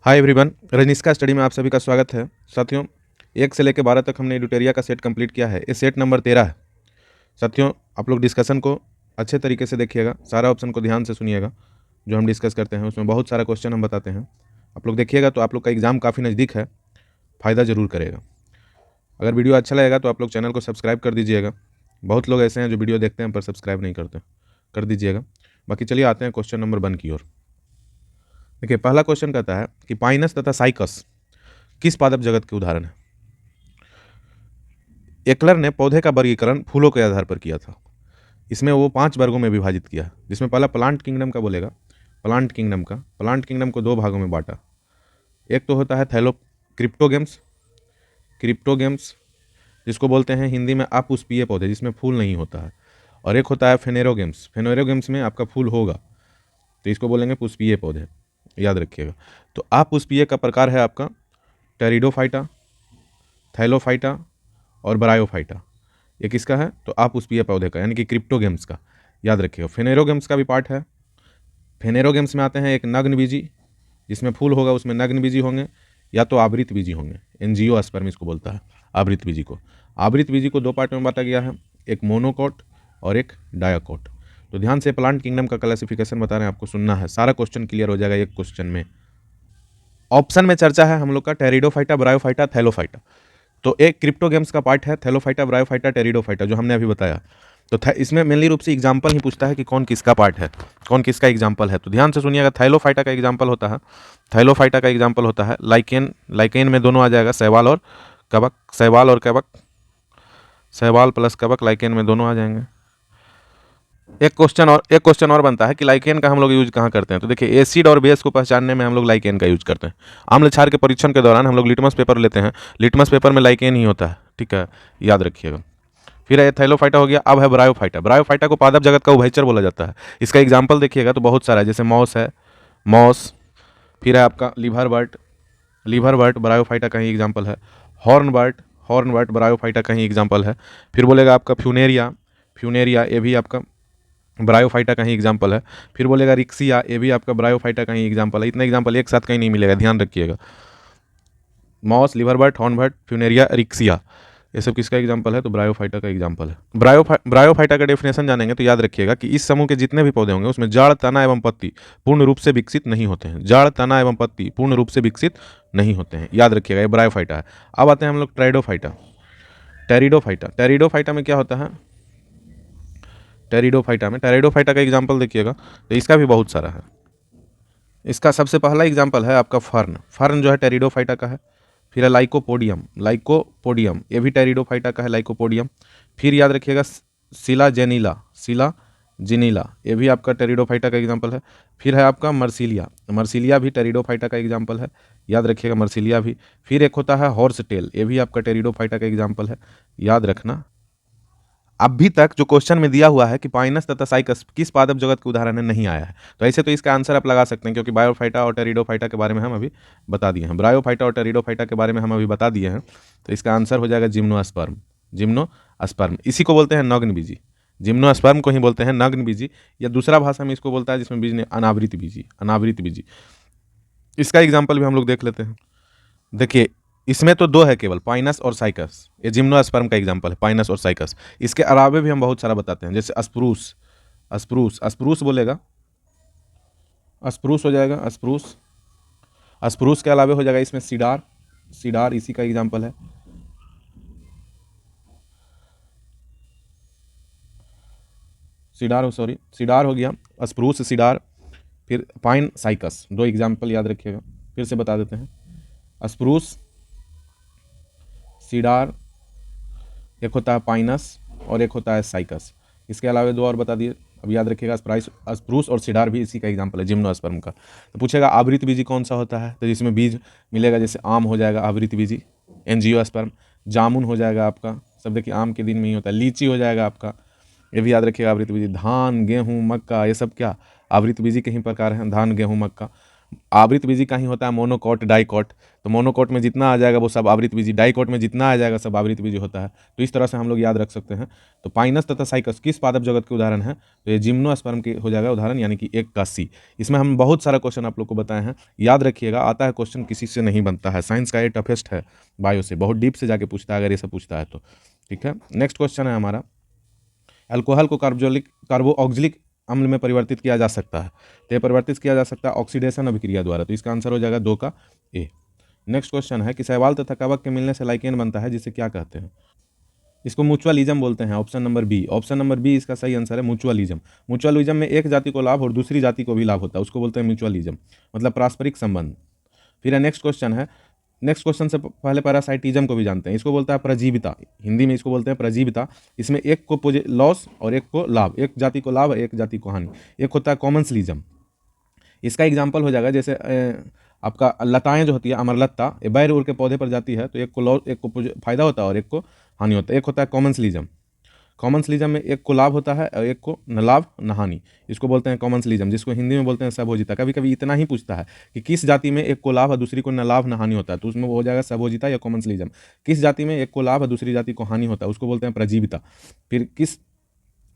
Hi everyone, Rajneesh study में आप सभी का स्वागत है। साथियों, 1 से लेकर 12 तक हमने ड्यूटेरिया का सेट कंप्लीट किया है। ये सेट नंबर 13 है। साथियों, आप लोग डिस्कशन को अच्छे तरीके से देखिएगा, सारा ऑप्शन को ध्यान से सुनिएगा। जो हम डिस्कस करते हैं उसमें बहुत सारा क्वेश्चन हम बताते हैं। आप लोग देखिएगा तो आप लोग का एग्ज़ाम काफ़ी नज़दीक है, फ़ायदा ज़रूर करेगा। अगर वीडियो अच्छा लगेगा तो आप लोग चैनल को सब्सक्राइब कर दीजिएगा। बहुत लोग ऐसे हैं जो वीडियो देखते हैं पर सब्सक्राइब नहीं करते, कर दीजिएगा। बाकी चलिए आते हैं क्वेश्चन नंबर 1 की ओर। देखिए, पहला क्वेश्चन कहता है कि पाइनस तथा साइकस किस पादप जगत के उदाहरण है। एकलर ने पौधे का वर्गीकरण फूलों के आधार पर किया था। इसमें वो 5 वर्गों में विभाजित किया, जिसमें पहला प्लांट किंगडम का बोलेगा। प्लांट किंगडम को 2 भागों में बांटा। एक तो होता है क्रिप्टोगेम्स, जिसको बोलते हैं हिंदी में अपुष्पीय पौधे, जिसमें फूल नहीं होता है। और एक होता है फेनेरोगेम्स में आपका फूल होगा, तो इसको बोलेंगे पुष्पीय पौधे, याद रखिएगा। तो अपुष्पीय का प्रकार है आपका टेरिडोफाइटा, थैलोफाइटा और ब्रायोफाइटा। ये किसका है? तो अपुष्पीय पौधे का, यानी कि क्रिप्टोगेम्स का, याद रखिएगा। फेनेरोगेम्स का भी पार्ट है। फेनेरोगेम्स में आते हैं एक नग्न बीजी, जिसमें फूल होगा उसमें नग्न बीजी होंगे, या तो आवृत बीजी होंगे। एंजियोस्पर्म इसको बोलता है, आवृत बीजी को। आवृत बीजी को 2 पार्ट में बांटा गया है, एक मोनोकोट और एक डायाकोट। तो ध्यान से प्लांट किंगडम का क्लासिफिकेशन बता रहे हैं, आपको सुनना है, सारा क्वेश्चन क्लियर हो जाएगा एक क्वेश्चन में। ऑप्शन में चर्चा है हम लोग का टेरिडोफाइटा, ब्रायोफाइटा, थैलोफाइटा। तो एक क्रिप्टोगेम्स का पार्ट है थैलोफाइटा, ब्रायोफाइटा, टेरिडोफाइटा, जो हमने अभी बताया। तो इसमें मेनली रूप से एग्जाम्पल ही पूछता है कि कौन किसका पार्ट है, कौन किसका एग्जाम्पल है। तो ध्यान से सुनिएगा, थैलोफाइटा का एग्जाम्पल होता है लाइकेन में दोनों आ जाएगा, शैवाल प्लस कवक, लाइकेन में दोनों आ जाएंगे। एक क्वेश्चन और बनता है कि लाइकेन का हम लोग यूज कहाँ करते हैं। तो देखिए, एसिड और बेस को पहचानने में हम लोग लाइकेन का यूज करते हैं। अम्ल क्षार के परीक्षण के दौरान हम लोग लिटमस पेपर लेते हैं, लिटमस पेपर में लाइकेन ही होता है, ठीक है, याद रखिएगा। फिर है थैलोफाइटा हो गया, अब है ब्रायोफाइटा को पादप जगत का उभयचर बोला जाता है। इसका एग्जाम्पल देखिएगा तो बहुत सारा है, जैसे मॉस। फिर है आपका लीवरबर्ट ब्रायोफाइटा का ही एग्जाम्पल है। हॉर्नबर्ट ब्रायोफाइटा का ही एग्जाम्पल है। फिर बोलेगा आपका फ्यूनेरिया, ये भी आपका ब्रायोफाइटा का ही एग्जाम्पल है। फिर बोलेगा रिक्सिया, ये भी आपका ब्रायोफाइटा का ही एग्जाम्पल है। इतना एग्जाम्पल एक साथ कहीं नहीं मिलेगा, ध्यान रखिएगा। मॉस, लीवरबर्ट, हॉर्नबर्ट, फ्यूनेरिया, रिक्सिया, ये सब किसका एग्जाम्पल है? तो ब्रायोफाइटा का एग्जाम्पल है। ब्रायोफाइटा का डेफिनेशन जानेंगे तो याद रखिएगा कि इस समूह के जितने भी पौधे होंगे उसमें जड़, तना एवं पत्ती पूर्ण रूप से विकसित नहीं होते हैं। जड़, तना एवं पत्ती पूर्ण रूप से विकसित नहीं होते हैं, याद रखिएगा, ये ब्रायोफाइटा है। अब आते हैं हम लोग टेरिडोफाइटा में क्या होता है? टेरिडोफाइटा का एग्जाम्पल देखिएगा तो इसका भी बहुत सारा है। इसका सबसे पहला एग्जाम्पल है आपका फर्न जो है टेरिडोफाइटा का है। फिर है लाइकोपोडियम, ये भी टेरिडोफाइटा का है, लाइकोपोडियम। फिर याद रखिएगा सिला जिनीला, ये भी आपका टेरिडोफाइटा का एग्जाम्पल है। फिर है आपका मर्सिलिया भी टेरिडोफाइटा का एग्जाम्पल है, याद रखिएगा, मर्सिलिया भी। फिर एक होता है हॉर्स टेल, ये भी आपका टेरिडोफाइटा का एग्जाम्पल है, याद रखना। अभी तक जो क्वेश्चन में दिया हुआ है कि पाइनस तथा साइकस किस पादप जगत के उदाहरण में नहीं आया है, तो ऐसे तो इसका आंसर आप लगा सकते हैं, क्योंकि बायोफाइटा और टेरिडोफाइटा के बारे में हम अभी बता दिए हैं। ब्रायोफाइटा और टेरिडोफाइटा के बारे में हम अभी बता दिए हैं, तो इसका आंसर हो जाएगा जिम्नोस्पर्म। इसी को बोलते हैं नग्न बीजी, जिम्नोस्पर्म को ही बोलते हैं नग्न बीजी, या दूसरा भाषा में इसको बोलता है जिसमें बीज ने अनावृत बीजी। इसका एग्जाम्पल भी हम लोग देख लेते हैं। देखिए, इसमें तो 2 है केवल, पाइनस और साइकस। ये जिम्नोस्पर्म का एग्जांपल है, पाइनस और साइकस। इसके अलावे भी हम बहुत सारा बताते हैं, जैसे अस्प्रूस बोलेगा, अस्प्रूस हो जाएगा, अस्प्रूस के अलावे हो जाएगा इसमें सीडार इसी का एग्जांपल है। सीडार हो गया, अस्प्रूस, सीडार। फिर पाइन, साइकस, 2 एग्जाम्पल याद रखिएगा, फिर से बता देते हैं। अस्प्रूस, सीडार, एक होता है पाइनस और एक होता है साइकस। इसके अलावा 2 और बता दिए, अब याद रखिएगा, अस्प्रूस और सीडार भी इसी का एग्जाम्पल है, जिम्नोस्पर्म का। तो पूछेगा आवृत बीजी कौन सा होता है, तो जिसमें बीज मिलेगा, जैसे आम हो जाएगा आवृत बीजी, एंजियोस्पर्म। जामुन हो जाएगा आपका, सब देखिए आम के दिन में ही होता है। लीची हो जाएगा आपका, ये भी याद रखिएगा, आवृत बीजी। धान, गेहूँ, मक्का, ये सब क्या आवृत बीजी के ही प्रकार हैं, धान, गेहूँ, मक्का। आवृतबीजी कहीं होता है मोनोकॉट डाइकॉट, तो मोनोकॉट में जितना आ जाएगा वो सब आवृतबीजी, डाइकॉट में जितना आ जाएगा सब आवृतबीजी होता है। तो इस तरह से हम लोग याद रख सकते हैं। तो पाइनस तथा साइकस किस पादप जगत के उदाहरण है? तो ये जिम्नोस्पर्म के हो जाएगा उदाहरण, यानी कि 1 का सी। इसमें हम बहुत सारा क्वेश्चन आप लोग को बताए हैं, याद रखिएगा। आता है क्वेश्चन, किसी से नहीं बनता है। साइंस का ये टफेस्ट है, बायो से बहुत डीप से जाके पूछता है अगर ये सब पूछता है तो। ठीक है, नेक्स्ट क्वेश्चन है हमारा, अल्कोहल को कार्बोक्सिलिक अम्ल में परिवर्तित किया जा सकता है। तो ये परिवर्तित किया जा सकता है ऑक्सीडेशन अभिक्रिया द्वारा। तो इसका आंसर हो जाएगा 2 का ए। नेक्स्ट क्वेश्चन है कि शैवाल तथा कवक के मिलने से लाइकेन बनता है, जिसे क्या कहते हैं? इसको म्यूचुअलिज्म बोलते हैं। Option number B, option number B इसका सही आंसर है, म्यूचुअलिज्म। म्यूचुअलिज्म में एक जाति को लाभ और दूसरी जाति को भी लाभ होता है, उसको बोलते हैं म्यूचुअलिज्म, मतलब पारस्परिक संबंध। फिर नेक्स्ट क्वेश्चन है, नेक्स्ट क्वेश्चन से पहले पैरासाइटिज्म को भी जानते हैं। इसको बोलता है प्रजीविता, हिंदी में इसको बोलते हैं प्रजीविता। इसमें एक को लॉस और एक को लाभ, एक जाति को लाभ और एक जाति को हानि। एक होता है कॉमन्सलिज्म। इसका एग्जाम्पल हो जाएगा जैसे आपका लताएं जो होती है, अमरलता, ये बैर उड़ के पौधे पर जाती है, तो एक को फायदा होता है और एक को हानि होता है। एक होता है कॉमन्सलिज्म। कॉमन्सलिज्म में एक को लाभ होता है और एक को न लाभ न हानि, इसको बोलते हैं कॉमन्सलिज्म, जिसको हिंदी में बोलते हैं सबोजिता। कभी कभी इतना ही पूछता है कि किस जाति में एक को लाभ और दूसरी को न लाभ न हानि होता है, तो उसमें वो हो जाएगा सबोजिता या कॉमन्सलिज्म। किस जाति में एक को लाभ और दूसरी जाति को हानि होता है, उसको बोलते हैं प्रजीविता। फिर किस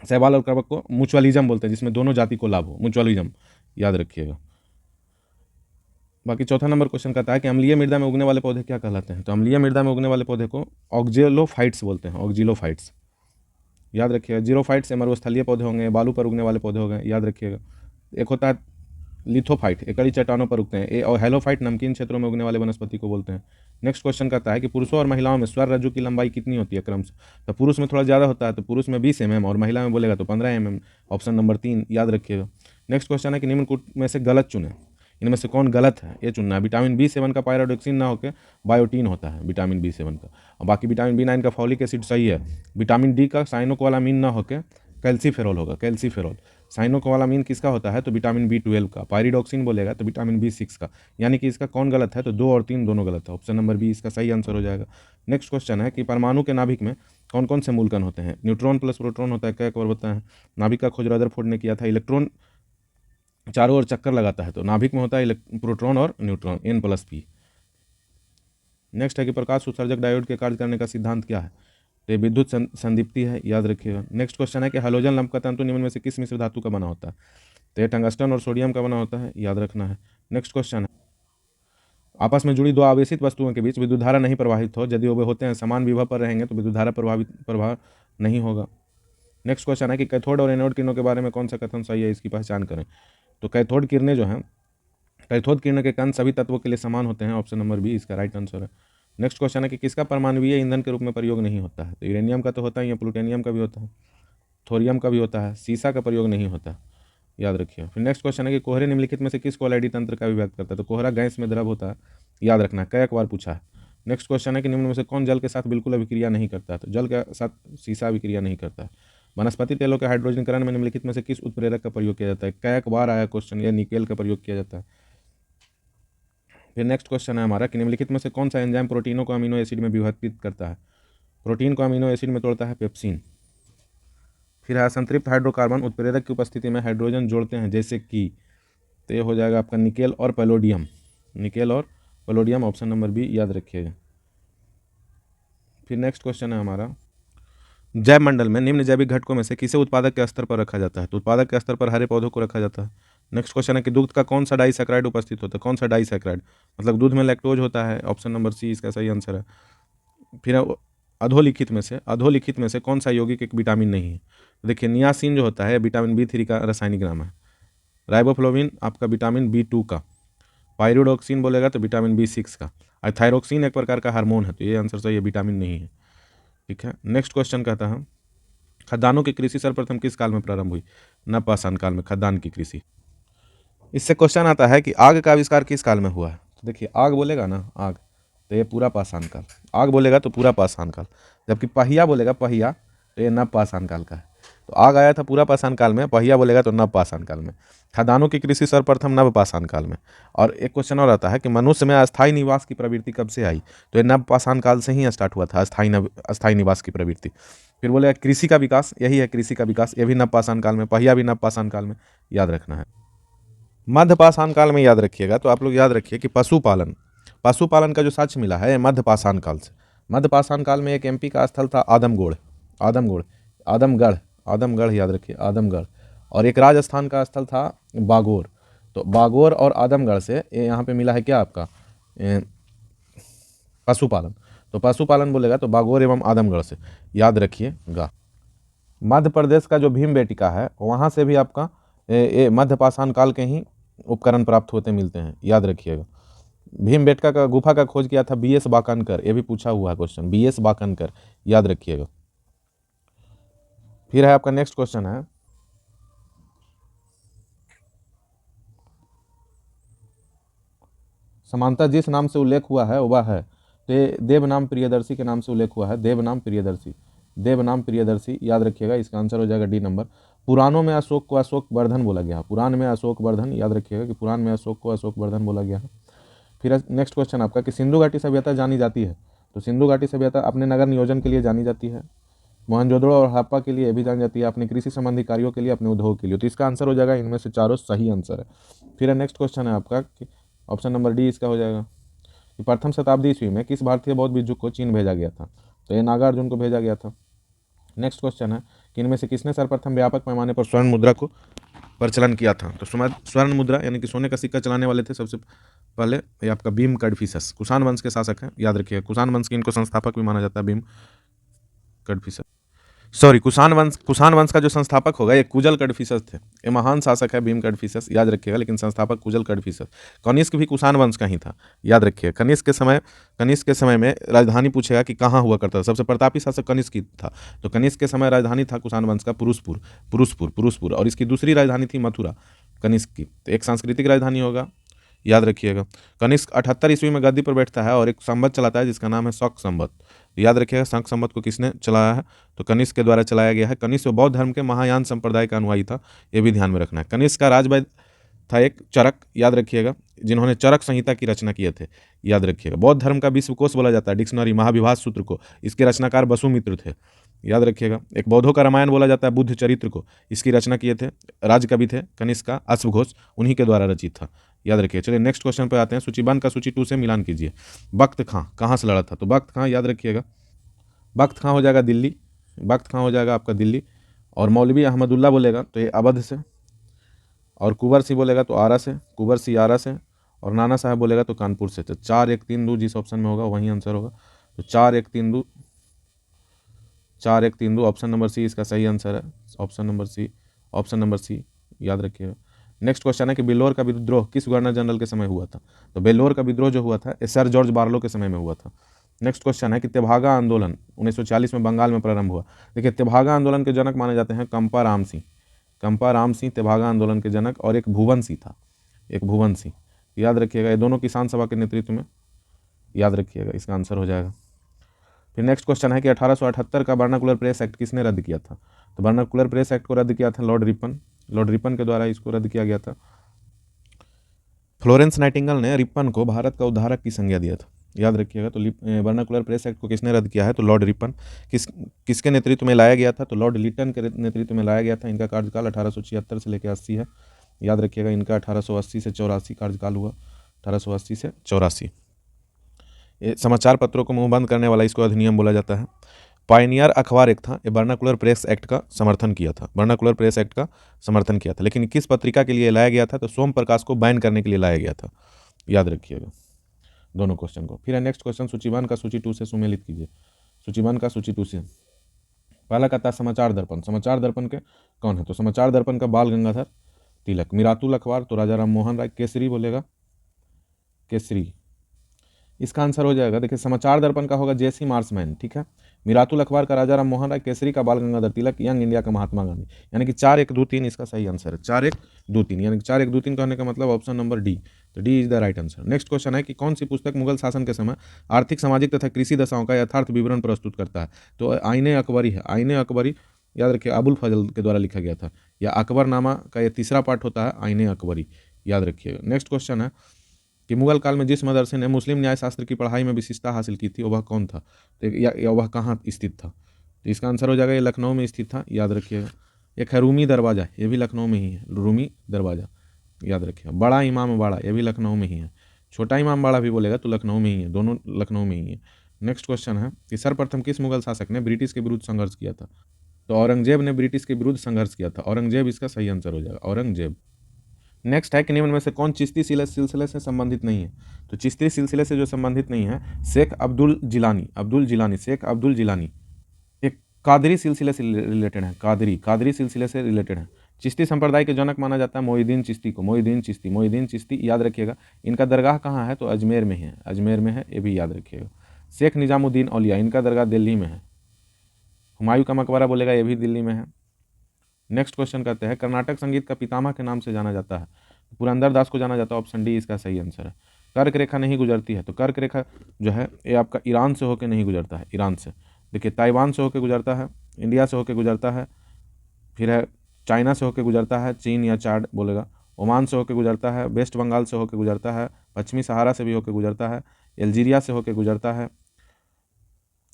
शैवाल और कवक को म्यूचुअलिज्म बोलते हैं, जिसमें दोनों जाति को लाभ हो, म्यूचुअलिज्म, याद रखिएगा। बाकी चौथा नंबर क्वेश्चन कहता है कि अम्लीय मृदा में उगने वाले पौधे क्या कहलाते हैं? तो अम्लीय मृदा में उगने वाले पौधे को ऑक्जेलोफाइट्स बोलते हैं, ऑक्जिलोफाइट्स, याद रखिएगा। जीरोफाइट्स मरुस्थलीय पौधे होंगे, बालू पर उगने वाले पौधे हो गए, याद रखिएगा। एक होता है लिथोफाइट, एकड़ी चट्टानों पर उगते हैं। और हेलोफाइट नमकीन क्षेत्रों में उगने वाले वनस्पति को बोलते हैं। नेक्स्ट क्वेश्चन कहता है कि पुरुषों और महिलाओं में स्वर रज्जु की लंबाई कितनी होती है क्रम से? तो पुरुष में थोड़ा ज़्यादा होता है, तो पुरुष में 20 mm और महिला में बोलेगा तो 15 mm, ऑप्शन नंबर 3, याद रखिएगा। नेक्स्ट क्वेश्चन है कि निम्न में से गलत चुने, इनमें से कौन गलत है, ये चुनना है। विटामिन B7 का पायरोडोक्सिन ना होकर बायोटीन होता है विटामिन B7 का, और बाकी विटामिन B9 का फॉलिक एसिड सही है। विटामिन डी का साइनोकोबालामीन ना होकर कैल्सीफेरोल होगा, कैल्सीफेरोल। साइनोकोबालामीन किसका होता है? तो विटामिन B12 का। पायरिडोक्सिन बोलेगा तो विटामिन B6 का। यानी कि इसका कौन गलत है? तो 2 और 3 दोनों गलत है, ऑप्शन नंबर बी इसका सही आंसर हो जाएगा। नेक्स्ट क्वेश्चन है कि परमाणु के नाभिक में कौन कौन से मूलकण होते हैं? न्यूट्रॉन प्लस प्रोटॉन होता है, क्या एक बार बताएं। नाभिक का खोज रदरफोर्ड ने किया था। इलेक्ट्रॉन चारों ओर चक्कर लगाता है, तो नाभिक में होता है प्रोटॉन और न्यूट्रॉन, N+P। नेक्स्ट है कि प्रकाश उत्सर्जक डायोड के कार्य करने का सिद्धांत क्या है? तो ये विद्युत संदीप्ति है, याद रखिएगा। नेक्स्ट क्वेश्चन है कि हैलोजन लंप का तंतु निम्न में से किस मिश्र धातु का बना होता है? तो ये टंगस्टन और सोडियम का बना होता है, याद रखना है। नेक्स्ट क्वेश्चन है, आपस में जुड़ी दो आवेशित वस्तुओं के बीच विद्युत धारा नहीं प्रवाहित हो, यदि वे होते हैं समान विभव पर रहेंगे तो विद्युत धारा प्रवाह नहीं होगा। नेक्स्ट क्वेश्चन है कि कैथोड और एनोड किरणों के बारे में कौन सा कथन सही है, इसकी पहचान करें। तो कैथोड किरणें जो हैं, कैथोड किरणों के कण सभी तत्वों के लिए समान होते हैं, ऑप्शन नंबर बी इसका राइट आंसर है। नेक्स्ट क्वेश्चन है कि किसका परमाणुीय ईंधन के रूप में प्रयोग नहीं होता है? तो यूरेनियम का तो होता ही है, प्लूटोनियम का भी होता है, थोरियम का भी होता है, सीसा का प्रयोग नहीं होता, याद रखिए। फिर नेक्स्ट क्वेश्चन है कि कोहरे निम्नलिखित में से किस कोलाइडी तंत्र का व्यक्त करता है? तो कोहरा गैस में द्रव होता है, याद रखना है, कई बार पूछा है। नेक्स्ट क्वेश्चन है कि निम्न में से कौन जल के साथ बिल्कुल अभिक्रिया नहीं करता है? तो जल के साथ सीसा अभिक्रिया नहीं करता है। वनस्पति तेलों के हाइड्रोजनीकरण में निम्नलिखित में से किस उत्प्रेरक का प्रयोग किया जाता है? कई बार आया क्वेश्चन, यह निकेल का प्रयोग किया जाता है। फिर नेक्स्ट क्वेश्चन है हमारा कि निम्नलिखित में से कौन सा एंजाइम प्रोटीनों को अमीनो एसिड में विभक्तित करता है? प्रोटीन को अमीनो एसिड में तोड़ता है पेप्सिन। फिर है असंतृप्त हाइड्रोकार्बन उत्प्रेरक की उपस्थिति में हाइड्रोजन जोड़ते हैं, जैसे कि, तो ये हो जाएगा आपका निकेल और पैलोडियम, निकेल और पैलोडियम, ऑप्शन नंबर बी, याद रखिएगा। फिर नेक्स्ट क्वेश्चन है हमारा, जैव मंडल में निम्न जैविक घटकों में से किसे उत्पादक के स्तर पर रखा जाता है? तो उत्पादक के स्तर पर हरे पौधों को रखा जाता है। नेक्स्ट क्वेश्चन है कि दूध का कौन सा डाइसैकराइड उपस्थित होता है? कौन सा डाइसैकराइड, मतलब दूध में लैक्टोज होता है, ऑप्शन नंबर सी इसका सही आंसर है। फिर अधोलिखित में से कौन सा यौगिक एक विटामिन नहीं है? देखिए नियासिन जो होता है विटामिन B3 का रासायनिक नाम है। राइबोफ्लोविन आपका विटामिन B2 का। पायरिडोक्सिन बोलेगा तो विटामिन B6 का। और थायरोक्सिन एक प्रकार का हार्मोन है, तो ये आंसर सही है, विटामिन नहीं है। ठीक है, नेक्स्ट क्वेश्चन कहता है खद्दानों की कृषि सर्वप्रथम किस काल में प्रारंभ हुई? नवपाषाण काल में खद्दान की कृषि। इससे क्वेश्चन आता है कि आग का आविष्कार किस काल में हुआ है? तो देखिए आग बोलेगा ना, आग, तो ये पूरा पाषाण काल। आग बोलेगा तो पूरा पाषाण काल, जबकि पहिया बोलेगा, पहिया, तो ये नवपाषाण काल का है। तो आग आया था पूरा पाषाण काल में, पहिया बोलेगा तो नवपाषाण काल में। खदानों की कृषि सर्वप्रथम नवपाषाण काल में। और एक क्वेश्चन और आता है कि मनुष्य में अस्थायी निवास की प्रवृत्ति कब से आई? तो ये नवपाषाण काल से ही स्टार्ट हुआ था, अस्थायी निवास की प्रवृत्ति। फिर बोलेगा कृषि का विकास, यही है कृषि का विकास, ये भी नवपाषाण काल में, पहिया भी नवपाषाण काल में, याद रखना है। मध्यपाषाण काल में याद रखिएगा, तो आप लोग याद रखिए कि पशुपालन, पशुपालन का जो साक्ष्य मिला है मध्यपाषाण काल से। मध्यपाषाण काल में एक एमपी का स्थल था आदमगढ़, आदमगढ़, आदमगढ़, आदमगढ़ याद रखिए, आदमगढ़। और एक राजस्थान का स्थल था बागोर। तो बागोर और आदमगढ़ से यहाँ पे मिला है क्या आपका पशुपालन। तो पशुपालन बोलेगा तो बागोर एवं आदमगढ़ से याद रखिएगा। मध्य प्रदेश का जो भीमबेटका है वहाँ से भी आपका मध्यपाषाण काल के ही उपकरण प्राप्त होते मिलते हैं, याद रखिएगा। भीमबेटका का गुफा का खोज किया था बीएस बाकनकर, ये भी पूछा हुआ है क्वेश्चन, बीएस बाकनकर, याद रखिएगा। फिर है आपका नेक्स्ट क्वेश्चन है, समानता जिस नाम से उल्लेख हुआ है वह है, तो ये देवनाम प्रियदर्शी के नाम से उल्लेख हुआ है, देवनाम प्रियदर्शी, देवनाम प्रियदर्शी, याद रखिएगा। इसका आंसर हो जाएगा डी नंबर। पुराणों में अशोक को अशोक वर्धन बोला गया, पुराण में अशोक वर्धन, याद रखिएगा कि पुराण में अशोक को अशोक वर्धन बोला गया है। फिर नेक्स्ट क्वेश्चन आपका कि सिंधु घाटी सभ्यता जानी जाती है, तो सिंधु घाटी सभ्यता अपने नगर नियोजन के लिए जानी जाती है, मोहनजोदड़ो और हड़प्पा के लिए भी जानी जाती है, अपने कृषि संबंधी कार्यों के लिए, अपने उद्योग के लिए। तो इसका आंसर हो जाएगा, इनमें से चारों सही आंसर है। फिर नेक्स्ट क्वेश्चन है आपका कि ऑप्शन नंबर डी इसका हो जाएगा कि प्रथम शताब्दी ईस्वी में किस भारतीय बौद्ध भिक्षु को चीन भेजा गया था, तो ये नागार्जुन को भेजा गया था। नेक्स्ट क्वेश्चन है कि इनमें से किसने सर्वप्रथम व्यापक पैमाने पर स्वर्ण मुद्रा को प्रचलन किया था, तो स्वर्ण मुद्रा यानी कि सोने का सिक्का चलाने वाले थे सबसे पहले ये आपका भीम कडफिसस, कुषाण वंश के शासक हैं, याद रखिएगा। कुषाण वंश के इनको संस्थापक भी माना जाता है, भीम कडफिसस, सॉरी कुषाण वंश का जो संस्थापक होगा ये कुजल कडफिसस थे, ये महान शासक है भीम कडफिसस, याद रखिएगा, लेकिन संस्थापक कुजल कडफिसस। कनिष्क भी कुषाण वंश का ही था, याद रखिएगा। कनिष्क के समय में राजधानी पूछेगा कि कहाँ हुआ करता था, सबसे प्रतापी शासक कनिष्क ही था, तो कनिष्क के समय राजधानी था कुषाण वंश का पुरुषपुर, और इसकी दूसरी राजधानी थी मथुरा कनिष्क की। तो एक सांस्कृतिक राजधानी होगा, याद रखिएगा। कनिष्क 78 ईस्वी में गद्दी पर बैठता है और एक संवत चलाता है जिसका नाम है शक संवत, याद रखिएगा। शक संवत को किसने चलाया है, तो कनिष्क के द्वारा चलाया गया है। कनिष्क बौद्ध धर्म के महायान संप्रदाय का अनुयायी था, ये भी ध्यान में रखना है। कनिष्क का राजवैद्य था एक चरक, याद रखिएगा, जिन्होंने चरक संहिता की रचना किए थे, याद रखिएगा। बौद्ध धर्म का विश्वकोश बोला जाता है डिक्शनरी महाविभाष सूत्र को, इसके रचनाकार वसुमित्र थे, याद रखिएगा। एक बौद्धों का रामायण बोला जाता है बुद्ध चरित्र को, इसकी रचना किए थे राजकवि थे कनिष्क का अश्वघोष, उन्हीं के द्वारा रचित था, याद रखिए। चलिए नेक्स्ट क्वेश्चन पे आते हैं, सूचीबद्ध का सूची 2 से मिलान कीजिए। बख्त खां कहाँ से लड़ा था, तो बख्त खां याद रखिएगा, बख्त खां हो जाएगा दिल्ली, बख्त खां हो जाएगा आपका दिल्ली। और मौलवी अहमदुल्ला बोलेगा तो ये अवध से, और कुंवर सिंह बोलेगा तो आरा से, कुंवर सिंह आरा से, और नाना साहब बोलेगा तो कानपुर से। तो 4 1 3 2 जिस ऑप्शन में होगा वही आंसर होगा, तो 4 1 3 2, 4 1 3 2 ऑप्शन नंबर सी इसका सही आंसर है, option number C, option number C, याद रखिएगा। नेक्स्ट क्वेश्चन है कि बेल्लोर का विद्रोह किस गवर्नर जनरल के समय हुआ था, तो बेल्लोर का विद्रोह जो हुआ था ये सर जॉर्ज बार्लो के समय में हुआ था। नेक्स्ट क्वेश्चन है कि तेभागा आंदोलन 1940 में बंगाल में प्रारंभ हुआ। देखिए तेभागा आंदोलन के जनक माने जाते हैं कंपा राम सिंह, कंपा राम सिंह तेभागा आंदोलन के जनक, और एक भुवन सिंह था, एक भुवन सिंह, याद रखिएगा। ये दोनों किसान सभा के नेतृत्व में, याद रखिएगा, इसका आंसर हो जाएगा। फिर नेक्स्ट क्वेश्चन है कि 1878 का वर्नाकुलर प्रेस एक्ट किसने रद्द किया था, तो वर्नाकुलर प्रेस एक्ट को रद्द किया था लॉर्ड रिपन, लॉर्ड रिपन के द्वारा इसको रद्द किया गया था। फ्लोरेंस नाइटिंगेल ने रिपन को भारत का उद्धारक की संज्ञा दिया था, याद रखिएगा। तो वर्नाकुलर प्रेस एक्ट को किसने रद्द किया है, तो लॉर्ड रिपन। किसके नेतृत्व में लाया गया था, तो लॉर्ड लिटन के नेतृत्व में लाया गया था। इनका कार्यकाल 1876 से लेकर 80 है, याद रखिएगा। इनका 1880 से 84 कार्यकाल हुआ, 1880 से 84। समाचार पत्रों को मुंहबंद करने वाला इसको अधिनियम बोला जाता है। पायनियर अखबार एक था, ये वर्नाकुलर प्रेस एक्ट का समर्थन किया था, वर्नाकुलर प्रेस एक्ट का समर्थन किया था। लेकिन किस पत्रिका के लिए लाया गया था, तो सोम प्रकाश को बैन करने के लिए लाया गया था, याद रखिएगा दोनों क्वेश्चन को। फिर नेक्स्ट क्वेश्चन सूचीबद्ध का सूची 2 से सुमेलित कीजिए, सूचीबद्ध का सूची 2 से। पहला कहता है समाचार दर्पण, समाचार दर्पण के कौन है, तो समाचार दर्पण का बाल गंगाधर तिलक। मिरातुल अखबार तो राजा राम मोहन राय। केसरी बोलेगा, केसरी, इसका आंसर हो जाएगा। देखिए समाचार दर्पण का होगा जेसी मार्समैन, ठीक है। मिरातुल अखबार का राजा राम मोहन राय, केसरी का बाल गंगाधर तिलक, यंग इंडिया का महात्मा गांधी। यानी कि 4 1 2 3 इसका सही आंसर है, 4 1 2 3, यानी कि 4 1 2 3 कहने का मतलब ऑप्शन नंबर डी, तो D is the right answer. Next question है कि कौन सी पुस्तक मुगल शासन के समय आर्थिक सामाजिक तथा कृषि दशाओं का यथार्थ विवरण प्रस्तुत करता है, तो आईने अकबरी है, आईने अकबरी, याद रखिए अबुल फजल के द्वारा लिखा गया था, या अकबरनामा का ये तीसरा पार्ट होता है आईने अकबरी, याद रखिएगा। नेक्स्ट क्वेश्चन है कि मुगल काल में जिस मदरसे ने मुस्लिम न्यायशास्त्र की पढ़ाई में विशेषता हासिल की थी वह कौन था, तो या वह कहाँ स्थित था, तो इसका आंसर हो जाएगा ये लखनऊ में स्थित था, याद रखिएगा। एक है रूमी दरवाज़ा, ये भी लखनऊ में ही है, रूमी दरवाज़ा, याद रखिएगा। बड़ा इमाम बाड़ा, ये भी लखनऊ में ही है। छोटा इमाम बाड़ा भी बोलेगा तो लखनऊ में ही है, दोनों लखनऊ में ही है। नेक्स्ट क्वेश्चन है कि सर्वप्रथम किस मुगल शासक ने ब्रिटिश के विरुद्ध संघर्ष किया था? तो औरंगजेब ने ब्रिटिश के विरुद्ध संघर्ष किया था। औरंगजेब इसका सही आंसर हो जाएगा, औरंगजेब। नेक्स्ट है कि निम्न में से कौन चिश्ती सिलसिले से संबंधित नहीं है? तो चिश्ती सिलसिले से जो संबंधित नहीं है, शेख अब्दुल जिलानी, शेख अब्दुल जिलानी। एक कादरी सिलसिले से रिलेटेड है, कादरी सिलसिले से रिलेटेड है। चिश्ती संप्रदाय के जनक माना जाता है मोहिउद्दीन चिश्ती को, मोहिउद्दीन चिश्ती याद रखिएगा। इनका दरगाह कहाँ है? तो अजमेर में है, ये भी याद रखिएगा। शेख निजामुद्दीन औलिया, इनका दरगाह दिल्ली में है। हुमायूं का मकबरा बोलेगा, ये भी दिल्ली में है। नेक्स्ट क्वेश्चन कहते हैं कर्नाटक संगीत का पितामह के नाम से जाना जाता है? पुरंदर दास को जाना जाता है, ऑप्शन डी इसका सही आंसर है। कर्क रेखा नहीं गुजरती है, तो कर्क रेखा जो है ये आपका ईरान से होकर नहीं गुजरता है, ईरान से। देखिए ताइवान से होकर गुजरता है, इंडिया से होकर गुजरता है, फिर है चाइना से होकर गुजरता है, चीन या चाड बोलेगा, ओमान से होकर गुजरता है, वेस्ट बंगाल से होकर गुजरता है, पश्चिमी सहारा से भी होकर गुजरता है, अल्जीरिया से होकर गुजरता है,